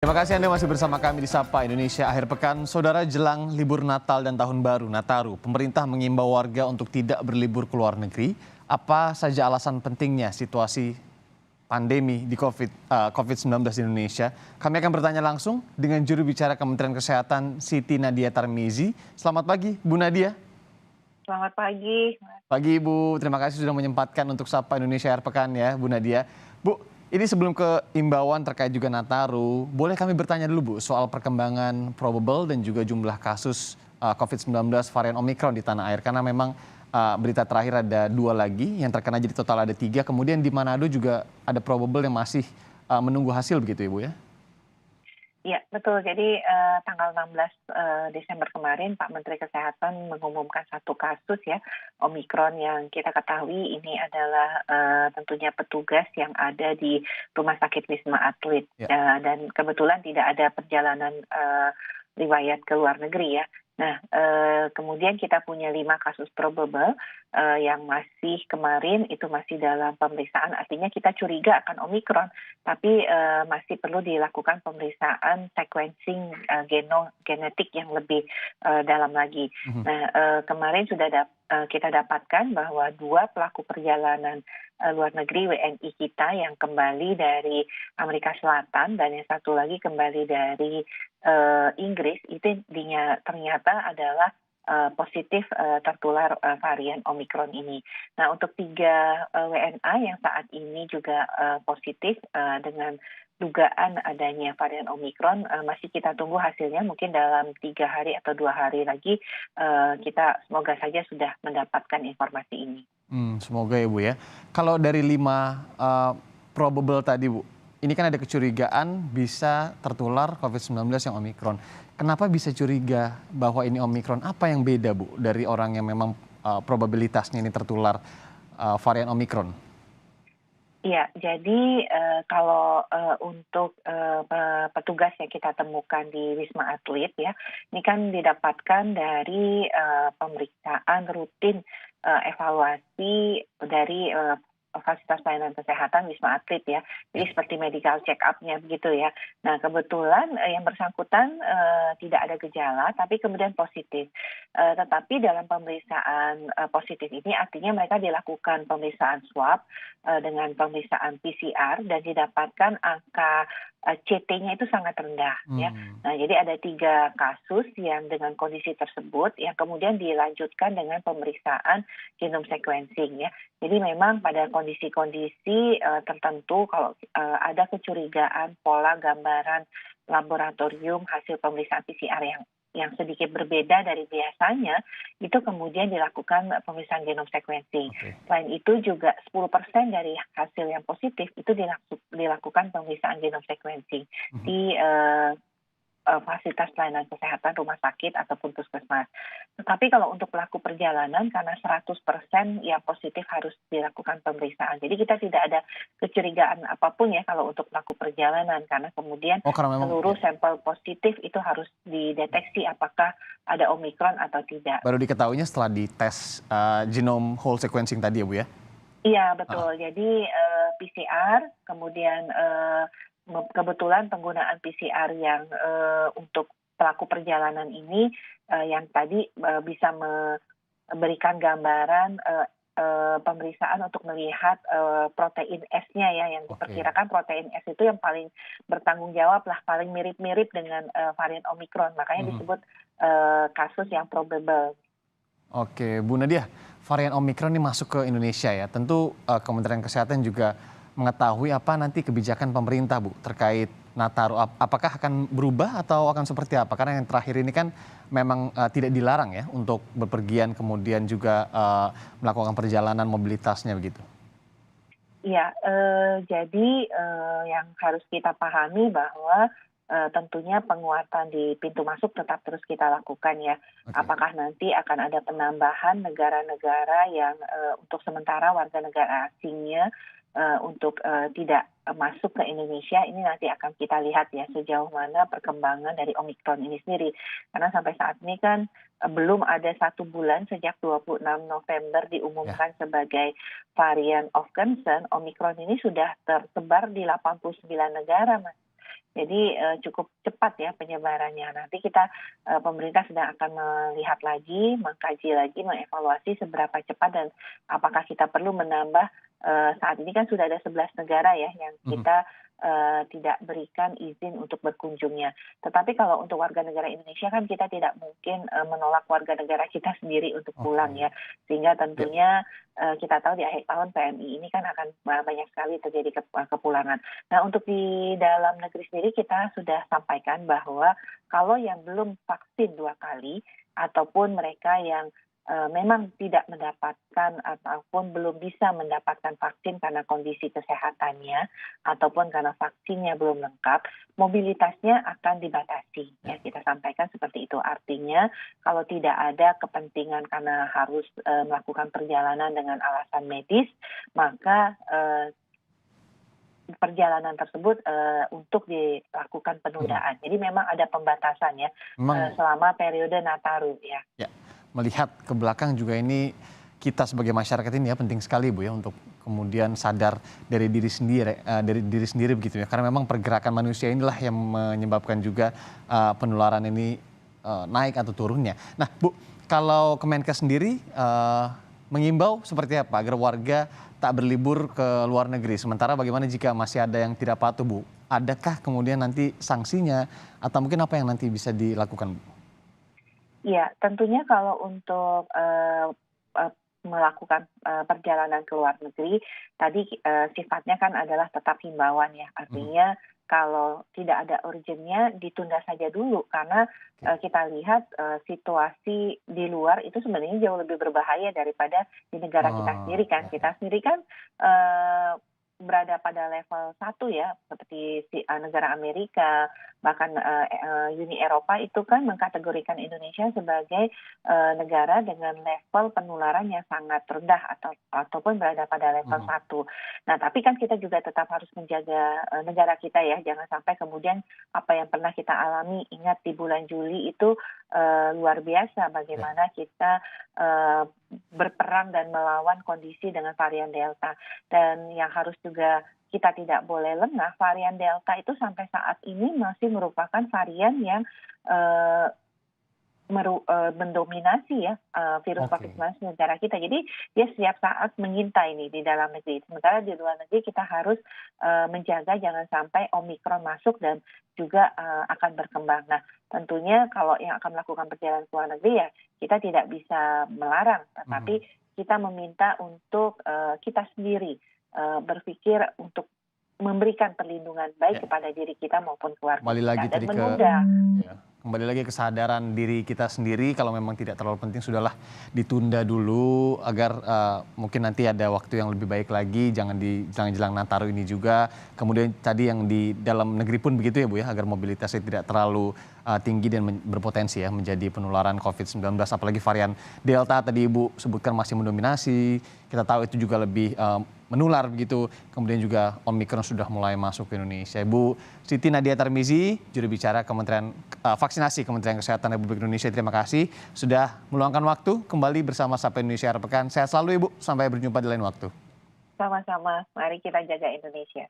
Terima kasih Anda masih bersama kami di Sapa Indonesia Akhir Pekan. Saudara, jelang libur Natal dan Tahun Baru Nataru, pemerintah mengimbau warga untuk tidak berlibur ke luar negeri. Apa saja alasan pentingnya situasi pandemi di COVID-19 di Indonesia? Kami akan bertanya langsung dengan juru bicara Kementerian Kesehatan Siti Nadia Tarmizi. Selamat pagi, Bu Nadia. Selamat pagi. Pagi Ibu, terima kasih sudah menyempatkan untuk Sapa Indonesia Akhir Pekan ya Bu Nadia. Bu, ini sebelum ke imbauan terkait juga Nataru, boleh kami bertanya dulu Bu soal perkembangan probable dan juga jumlah kasus COVID-19 varian Omicron di tanah air. Karena memang berita terakhir ada 2 lagi, yang terkena jadi total ada 3. Kemudian di Manado juga ada probable yang masih menunggu hasil begitu Ibu ya? Ya, betul. Jadi tanggal 16 Desember kemarin Pak Menteri Kesehatan mengumumkan 1 kasus ya Omikron yang kita ketahui ini adalah tentunya petugas yang ada di Rumah Sakit Wisma Atlet. Ya. Dan kebetulan tidak ada perjalanan riwayat ke luar negeri ya. Nah, kemudian kita punya 5 kasus probable yang masih kemarin itu masih dalam pemeriksaan, artinya kita curiga akan Omikron, tapi masih perlu dilakukan pemeriksaan sequencing genetik yang lebih dalam lagi. Nah, kemarin sudah kita dapatkan bahwa 2 pelaku perjalanan luar negeri WNI kita yang kembali dari Amerika Selatan dan yang satu lagi kembali dari Inggris itu ternyata adalah positif tertular varian Omikron ini. Nah, untuk 3 WNA yang saat ini juga positif dengan dugaan adanya varian Omikron, masih kita tunggu hasilnya mungkin dalam 3 hari atau 2 hari lagi kita semoga saja sudah mendapatkan informasi ini. Semoga ya Bu ya. Kalau dari 5 probable tadi Bu, ini kan ada kecurigaan bisa tertular COVID-19 yang Omikron. Kenapa bisa curiga bahwa ini Omikron? Apa yang beda Bu dari orang yang memang probabilitasnya ini tertular varian Omikron? Iya, jadi kalau untuk petugas yang kita temukan di Wisma Atlet ya, ini kan didapatkan dari pemeriksaan rutin evaluasi dari fasilitas pelayanan kesehatan Wisma Atlet ya. Jadi seperti medical check up-nya begitu ya. Nah, kebetulan yang bersangkutan tidak ada gejala tapi kemudian positif. Tetapi dalam pemeriksaan positif ini artinya mereka dilakukan pemeriksaan swab dengan pemeriksaan PCR dan didapatkan angka CT-nya itu sangat rendah ya. Nah, jadi ada 3 kasus yang dengan kondisi tersebut yang kemudian dilanjutkan dengan pemeriksaan genome sequencing ya. Jadi memang pada kondisi-kondisi tertentu kalau ada kecurigaan pola gambaran laboratorium hasil pemeriksaan PCR yang sedikit berbeda dari biasanya, itu kemudian dilakukan pemeriksaan genome sequencing. Oke. Selain itu juga 10% dari hasil yang positif itu dilakukan pemeriksaan genome sequencing di fasilitas pelayanan kesehatan rumah sakit ataupun puskesmas. Tetapi kalau untuk pelaku perjalanan karena 100% yang positif harus dilakukan pemeriksaan. Jadi kita tidak ada kecurigaan apapun ya kalau untuk pelaku perjalanan karena kemudian Karena memang seluruh sampel positif itu harus dideteksi apakah ada Omikron atau tidak. baru diketahuinya setelah dites genome whole sequencing tadi ya Bu ya? Iya, betul. Jadi PCR, kemudian kebetulan penggunaan PCR yang untuk pelaku perjalanan ini yang tadi bisa memberikan gambaran pemeriksaan untuk melihat protein S-nya ya, yang diperkirakan protein S itu yang paling bertanggung jawab lah, paling mirip-mirip dengan varian Omikron, makanya disebut kasus yang probable. Oke, Bu Nadia, varian Omikron ini masuk ke Indonesia ya. Tentu Kementerian Kesehatan juga mengetahui apa nanti kebijakan pemerintah Bu terkait Nataru. Apakah akan berubah atau akan seperti apa? Karena yang terakhir ini kan memang tidak dilarang ya untuk bepergian kemudian juga melakukan perjalanan mobilitasnya begitu. Iya, jadi yang harus kita pahami bahwa tentunya penguatan di pintu masuk tetap terus kita lakukan ya. Apakah nanti akan ada penambahan negara-negara yang untuk sementara warga negara asingnya untuk tidak masuk ke Indonesia, ini nanti akan kita lihat ya sejauh mana perkembangan dari Omikron ini sendiri. Karena sampai saat ini kan belum ada 1 bulan sejak 26 November diumumkan sebagai varian of concern, Omikron ini sudah tersebar di 89 negara, Mas. Jadi cukup cepat ya penyebarannya. Nanti kita pemerintah sedang akan melihat lagi, mengkaji lagi, mengevaluasi seberapa cepat dan apakah kita perlu menambah, saat ini kan sudah ada 11 negara ya yang Mhm. kita tidak berikan izin untuk berkunjungnya. Tetapi kalau untuk warga negara Indonesia kan kita tidak mungkin menolak warga negara kita sendiri untuk pulang Oke, ya. Sehingga ya. tentunya kita tahu di akhir tahun PMI ini kan akan banyak sekali terjadi kepulangan. Nah, untuk di dalam negeri sendiri kita sudah sampaikan bahwa kalau yang belum vaksin 2 kali ataupun mereka yang memang tidak mendapatkan ataupun belum bisa mendapatkan vaksin karena kondisi kesehatannya ataupun karena vaksinnya belum lengkap, mobilitasnya akan dibatasi. Ya, kita sampaikan seperti itu. Artinya kalau tidak ada kepentingan karena harus melakukan perjalanan dengan alasan medis, maka perjalanan tersebut untuk dilakukan Mhm. penundaan. Jadi memang ada pembatasan ya Memang selama periode Nataru ya. ya, melihat ke belakang juga ini kita sebagai masyarakat ini ya penting sekali Bu ya untuk kemudian sadar dari diri sendiri begitu ya. Karena memang pergerakan manusia inilah yang menyebabkan juga penularan ini naik atau turunnya. Nah Bu, kalau Kemenkes sendiri mengimbau seperti apa agar warga tak berlibur ke luar negeri. Sementara bagaimana jika masih ada yang tidak patuh Bu? Adakah kemudian nanti sanksinya atau mungkin apa yang nanti bisa dilakukan Bu? Iya, tentunya kalau untuk eee, melakukan perjalanan ke luar negeri, tadi sifatnya kan adalah tetap himbauan ya. Mhm. Artinya kalau tidak ada urgennya ditunda saja dulu karena Oke. kita lihat situasi di luar itu sebenarnya jauh lebih berbahaya daripada di negara kita Oh, sendiri kan. ya ya. Kita sendiri kan eee, berada pada level 1 ya, seperti negara Amerika, bahkan Uni Eropa itu kan mengkategorikan Indonesia sebagai negara dengan level penularan yang sangat rendah ataupun berada pada level Mhm. 1. Nah, tapi kan kita juga tetap harus menjaga negara kita ya, jangan sampai kemudian apa yang pernah kita alami, ingat di bulan Juli itu luar biasa Ya. bagaimana kita eee, berperang dan melawan kondisi dengan varian Delta. Dan yang harus juga kita tidak boleh lengah, varian Delta itu sampai saat ini masih merupakan varian yang eee, mendominasi ya virus Oke. COVID-19 di negara kita. Jadi dia setiap saat mengintai nih di dalam negeri. Sementara di luar negeri kita harus menjaga jangan sampai Omikron masuk dan juga akan berkembang. Nah, tentunya kalau yang akan melakukan perjalanan ke luar negeri ya kita tidak bisa melarang, Mhm. tetapi kita meminta untuk kita sendiri berpikir untuk memberikan perlindungan baik Ya, kepada diri kita maupun keluarga kembali kita lagi dan tadi ke menunda. ya, kembali lagi kesadaran diri kita sendiri kalau memang tidak terlalu penting sudahlah ditunda dulu agar mungkin nanti ada waktu yang lebih baik lagi, jangan di jelang-jelang Nataru ini juga. Kemudian tadi yang di dalam negeri pun begitu ya Bu ya, agar mobilitasnya tidak terlalu tinggi dan berpotensi ya menjadi penularan COVID-19 apalagi varian Delta tadi Ibu sebutkan masih mendominasi. Kita tahu itu juga lebih menular begitu. Kemudian juga Omikron sudah mulai masuk ke Indonesia. Ibu Siti Nadia Tarmizi, juru bicara Kementerian Vaksinasi Kementerian Kesehatan Republik Indonesia. Terima kasih sudah meluangkan waktu kembali bersama Sapa Indonesia Akhir Pekan. Sehat selalu Ibu, sampai berjumpa di lain waktu. Sama-sama, mari kita jaga Indonesia.